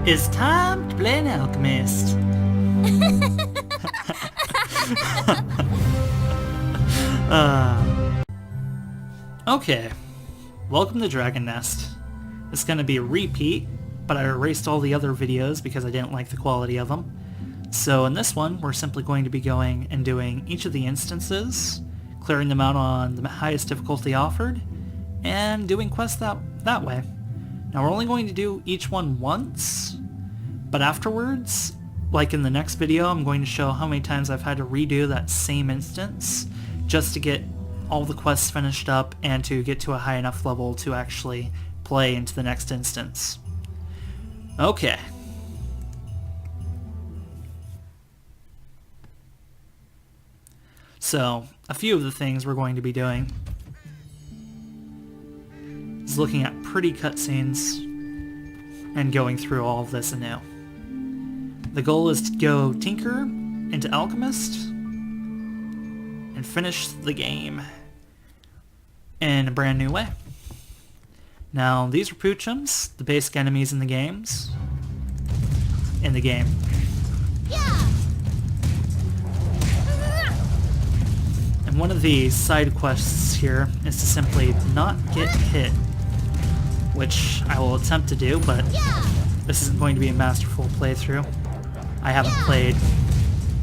It's time to play an alchemist. Okay, welcome to Dragon Nest. It's gonna be a repeat, but I erased all the other videos because I didn't like the quality of them. So in this one, we're simply going to be going and doing each of the instances, clearing them out on the highest difficulty offered, and doing quests that way. Now we're only going to do each one once, but afterwards, like in the next video, I'm going to show how many times I've had to redo that same instance just to get all the quests finished up and to get to a high enough level to actually play into the next instance. Okay. So, a few of the things we're going to be doing is looking at pretty cutscenes and going through all of this anew. The goal is to go Tinker into Alchemist and finish the game in a brand new way. Now, these are Poochums, the basic enemies in the game. And one of the side quests here is to simply not get hit, which I will attempt to do, but this isn't going to be a masterful playthrough. I haven't played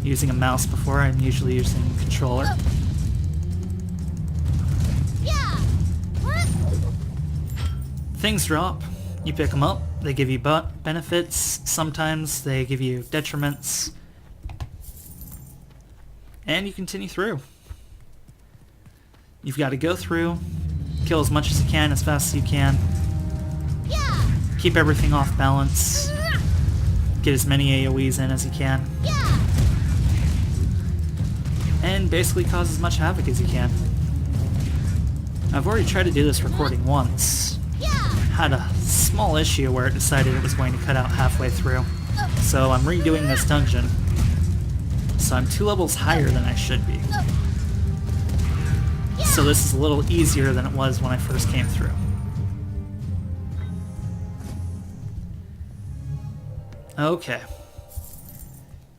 using a mouse before, I'm usually using a controller. Things drop, you pick them up, they give you benefits, sometimes they give you detriments, and you continue through. You've got to go through, kill as much as you can, as fast as you can, keep everything off balance, get as many AoEs in as you can, and basically cause as much havoc as you can. I've already tried to do this recording once. Had a small issue where it decided it was going to cut out halfway through. So I'm redoing this dungeon. So I'm 2 levels higher than I should be. So this is a little easier than it was when I first came through. Okay.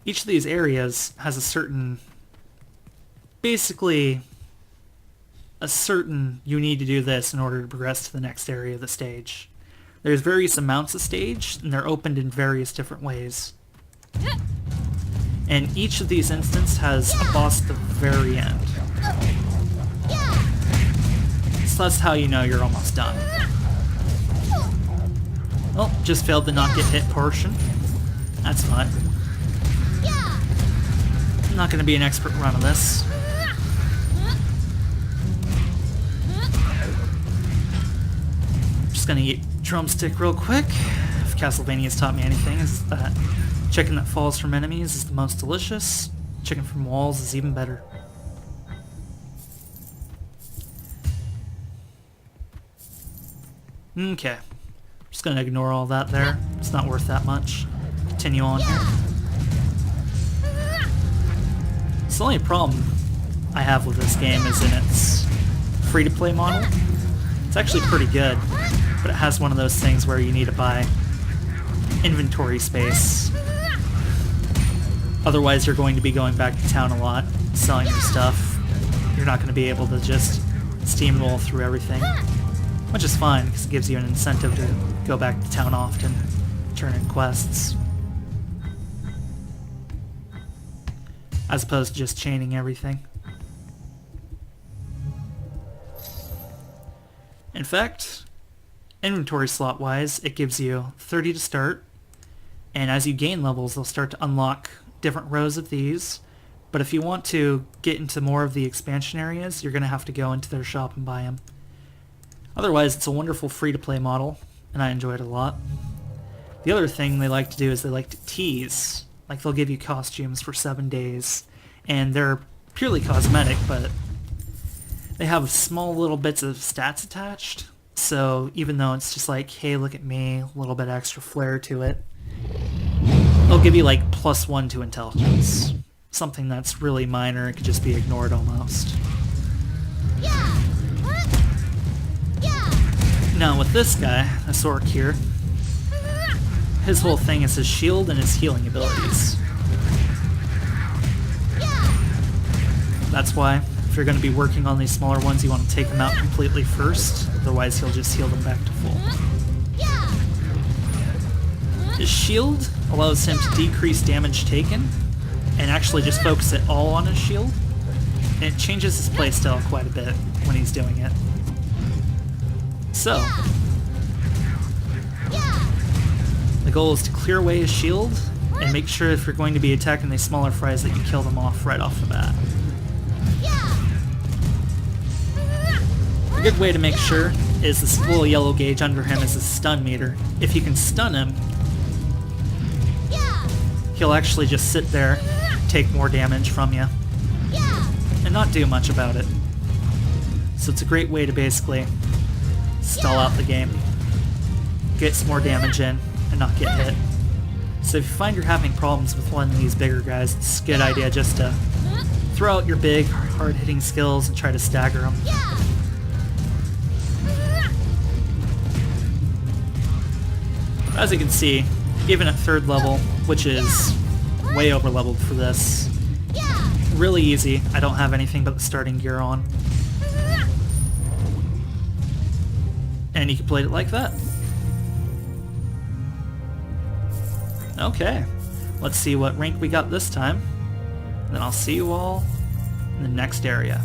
Each of these areas has a certain... basically... you need to do this in order to progress to the next area of the stage. There's various amounts of stage, and they're opened in various different ways. And each of these instances has a boss at the very end. So that's how you know you're almost done. Oh, just failed the not get hit portion. That's fine. I'm not going to be an expert run of this. Gonna eat drumstick real quick. If Castlevania's taught me anything, is that chicken that falls from enemies is the most delicious. Chicken from walls is even better. Okay. Just gonna ignore all that there. It's not worth that much. Continue on here. So the only problem I have with this game is in its free-to-play model. It's actually pretty good. But it has one of those things where you need to buy inventory space. Otherwise you're going to be going back to town a lot, selling your stuff. You're not going to be able to just steamroll through everything. Which is fine, because it gives you an incentive to go back to town often, turn in quests. As opposed to just chaining everything. In fact, inventory slot wise, it gives you 30 to start, and as you gain levels they'll start to unlock different rows of these, but if you want to get into more of the expansion areas, you're going to have to go into their shop and buy them. Otherwise, it's a wonderful free-to-play model, and I enjoy it a lot. The other thing they like to do is they like to tease. Like, they'll give you costumes for 7 days, and they're purely cosmetic, but they have small little bits of stats attached. So even though it's just like, hey, look at me, a little bit extra flair to it, they'll give you like +1 to intelligence. Something that's really minor, it could just be ignored almost. Now with this guy, this orc here, his whole thing is his shield and his healing abilities. That's why, if you're going to be working on these smaller ones, you want to take him out completely first, otherwise he'll just heal them back to full. His shield allows him to decrease damage taken, and actually just focus it all on his shield, and it changes his playstyle quite a bit when he's doing it. So, the goal is to clear away his shield, and make sure if you're going to be attacking these smaller fries that you kill them off right off the bat. A good way to make sure is this little yellow gauge under him is a stun meter. If you can stun him, he'll actually just sit there, take more damage from you, and not do much about it. So it's a great way to basically stall out the game, get some more damage in, and not get hit. So if you find you're having problems with one of these bigger guys, it's a good idea just to throw out your big, hard-hitting skills and try to stagger them. As you can see, even at 3rd level, which is way over leveled for this, really easy. I don't have anything but the starting gear on. And you can play it like that. Okay, let's see what rank we got this time. Then I'll see you all in the next area.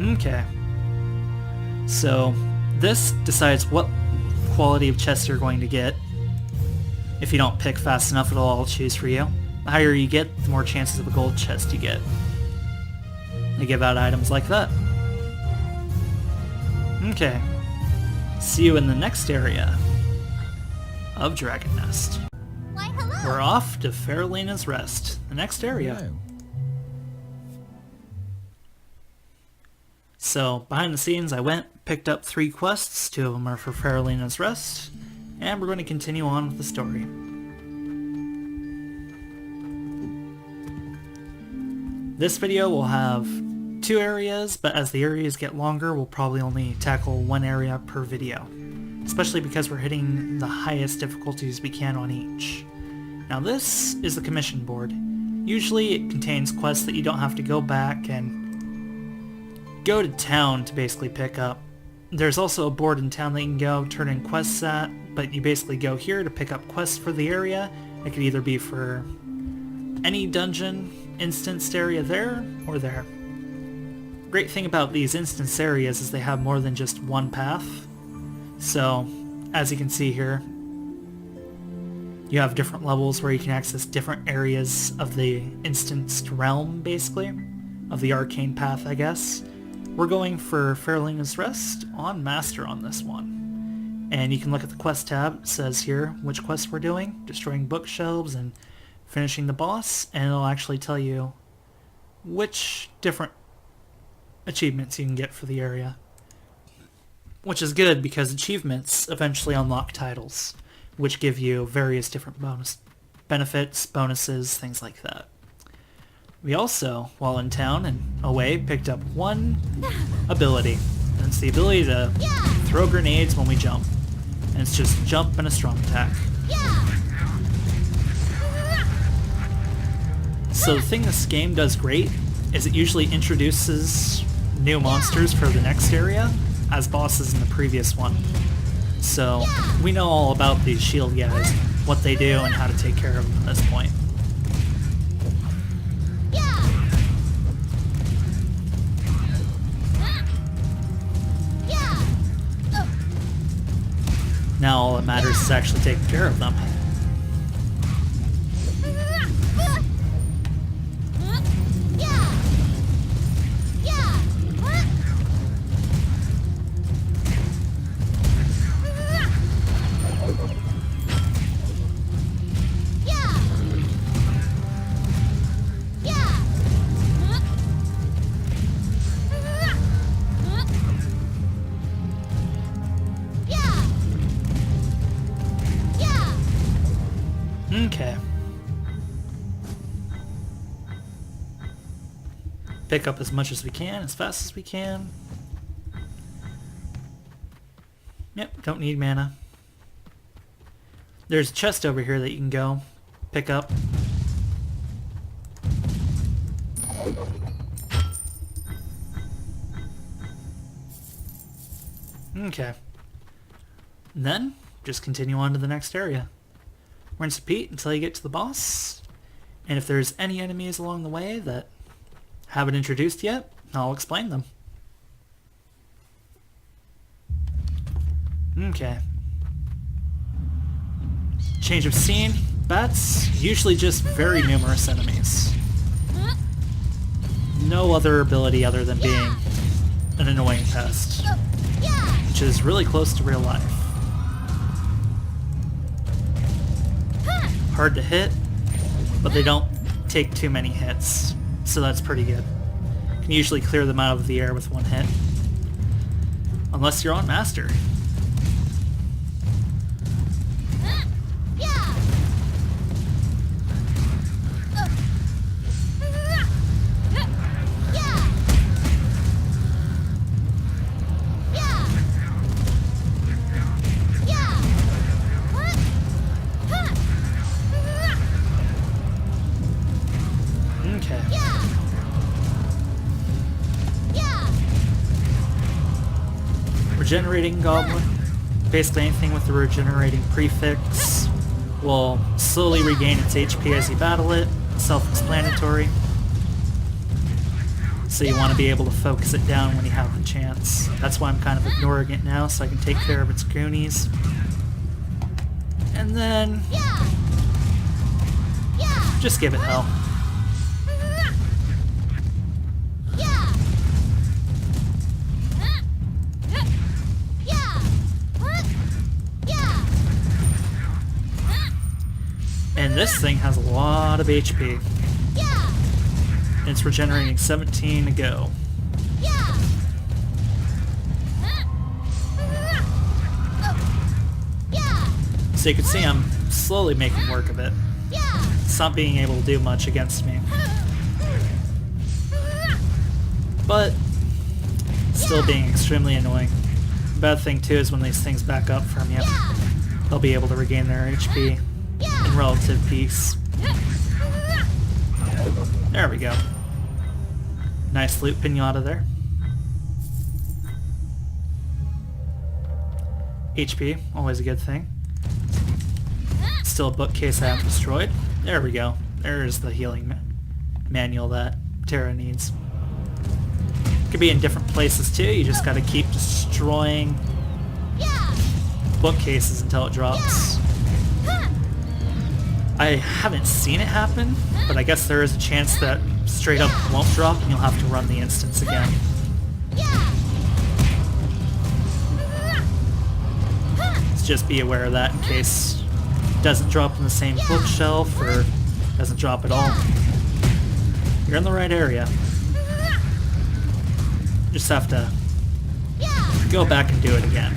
Okay, so this decides what quality of chest you're going to get. If you don't pick fast enough, it'll all choose for you. The higher you get, the more chances of a gold chest you get. They give out items like that. Okay, see you in the next area of Dragon Nest. Why, hello. We're off to Faralena's Rest, the next area. Hello. So, behind the scenes, I went, picked up 3 quests, 2 of them are for Faralena's Rest, and we're going to continue on with the story. This video will have 2 areas, but as the areas get longer, we'll probably only tackle 1 area per video, especially because we're hitting the highest difficulties we can on each. Now this is the commission board. Usually it contains quests that you don't have to go back and go to town to basically pick up. There's also a board in town that you can go turn in quests at, but you basically go here to pick up quests for the area. It could either be for any dungeon instanced area there or there. Great thing about these instance areas is they have more than just one path. So, as you can see here, you have different levels where you can access different areas of the instanced realm, basically, of the arcane path, I guess. We're going for Faralena's Rest on Master on this one. And you can look at the quest tab. It says here which quests we're doing, destroying bookshelves and finishing the boss, and it'll actually tell you which different achievements you can get for the area. Which is good because achievements eventually unlock titles, which give you various different benefits, bonuses, things like that. We also, while in town and away, picked up 1 ability, and it's the ability to throw grenades when we jump. And it's just jump and a strong attack. So the thing this game does great is it usually introduces new monsters for the next area as bosses in the previous one. So we know all about these shield guys, what they do and how to take care of them at this point. Now all that matters is actually taking care of them. Okay. Pick up as much as we can, as fast as we can. Yep, don't need mana. There's a chest over here that you can go pick up. Okay. And then, just continue on to the next area. Rinse repeat until you get to the boss. And if there's any enemies along the way that haven't introduced yet, I'll explain them. Okay. Change of scene. Bats, usually just very numerous enemies. No other ability other than being an annoying pest, which is really close to real life. Hard to hit, but they don't take too many hits, so that's pretty good. You can usually clear them out of the air with one hit. Unless you're on Master. Regenerating Goblin. Basically anything with the regenerating prefix will slowly regain its HP as you battle it. Self-explanatory. So you want to be able to focus it down when you have the chance. That's why I'm kind of ignoring it now, so I can take care of its goonies. And then just give it hell. And this thing has a lot of HP. And it's regenerating 17 to go. So you can see I'm slowly making work of it. It's not being able to do much against me. But still being extremely annoying. The bad thing too is when these things back up from you, they'll be able to regain their HP in relative peace. There we go. Nice loot pinata there. HP, always a good thing. Still a bookcase I haven't destroyed. There we go. There's the healing manual that Terra needs. Could be in different places too, you just gotta keep destroying bookcases until it drops. I haven't seen it happen, but I guess there is a chance that straight up won't drop and you'll have to run the instance again. So just be aware of that in case it doesn't drop in the same bookshelf or doesn't drop at all. You're in the right area. Just have to go back and do it again.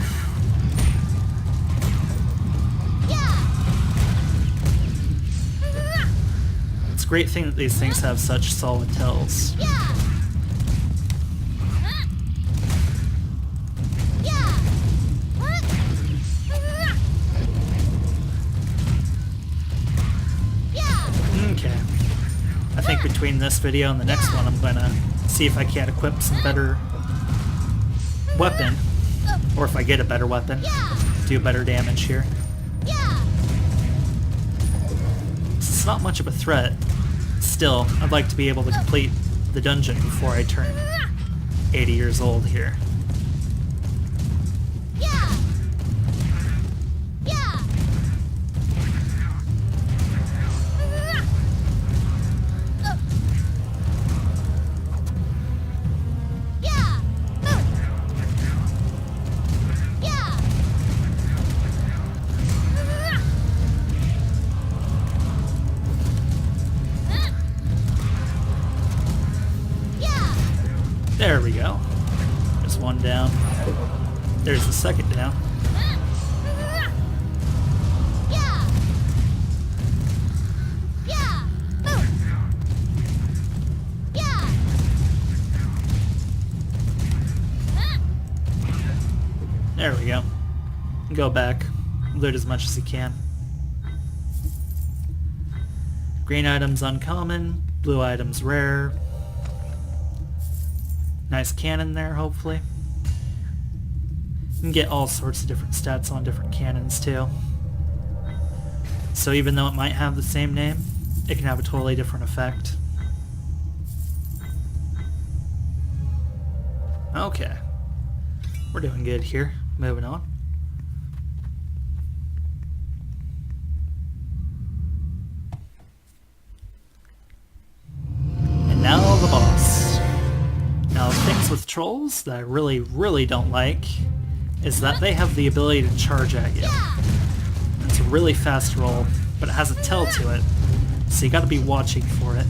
It's a great thing that these things have such solid tells. Okay. I think between this video and the next one I'm gonna see if I can't equip some better weapon, or if I get a better weapon, do better damage here. It's not much of a threat. Still, I'd like to be able to complete the dungeon before I turn 80 years old here. There we go. There's one down. There's the second down. There we go. Go back. Loot as much as you can. Green items uncommon, blue items rare. Nice cannon there, hopefully. You can get all sorts of different stats on different cannons too. So even though it might have the same name, it can have a totally different effect. Okay. We're doing good here. Moving on. And now the boss. Now things with trolls that I really don't like is that they have the ability to charge at you. It's a really fast roll, but it has a tell to it, so you gotta be watching for it.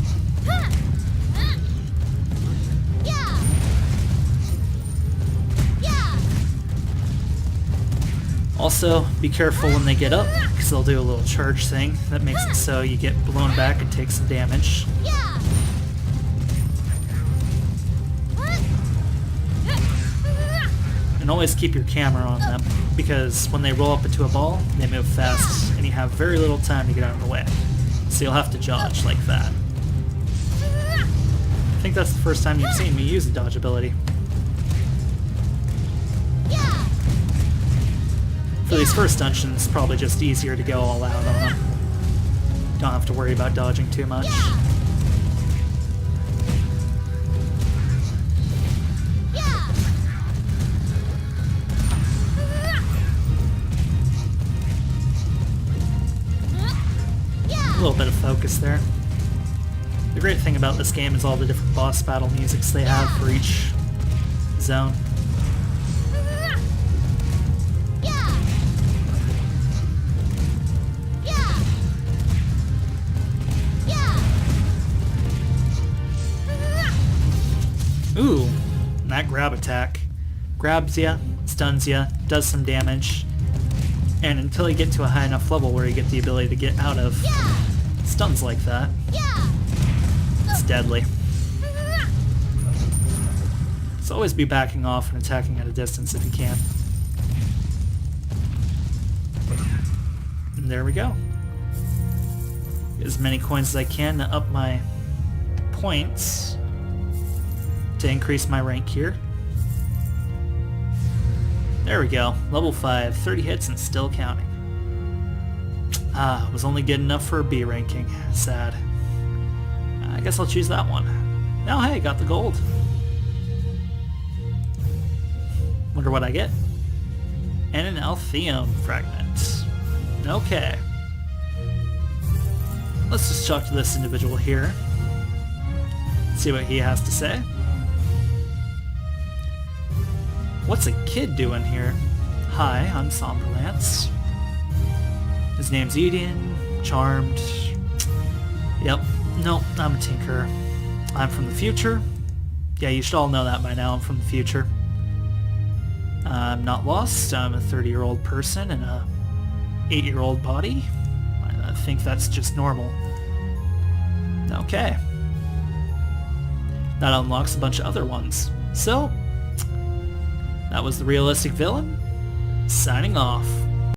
Also, be careful when they get up, because they'll do a little charge thing that makes it so you get blown back and take some damage. And always keep your camera on them, because when they roll up into a ball, they move fast, and you have very little time to get out of the way. So you'll have to dodge like that. I think that's the first time you've seen me use the dodge ability. For these first dungeons, it's probably just easier to go all out on them. Don't have to worry about dodging too much. A little bit of focus there. The great thing about this game is all the different boss battle musics they have for each zone. Ooh, that grab attack. Grabs ya, stuns ya, does some damage, and until you get to a high enough level where you get the ability to get out of stuns like that, it's deadly. So always be backing off and attacking at a distance if you can. And there we go. Get as many coins as I can to up my points to increase my rank here. There we go. Level 5, 30 hits and still counting. Ah, was only good enough for a B ranking. Sad. I guess I'll choose that one. Now hey, got the gold. Wonder what I get. And an Altheum fragment. Okay. Let's just talk to this individual here. See what he has to say. What's a kid doing here? Hi, I'm Somberlance. His name's Eden, charmed. Yep, no, I'm a tinkerer. I'm from the future. Yeah, you should all know that by now, I'm from the future. I'm not lost, I'm a 30-year-old person in a 8-year-old body. I think that's just normal. Okay. That unlocks a bunch of other ones. So, that was the realistic villain, signing off.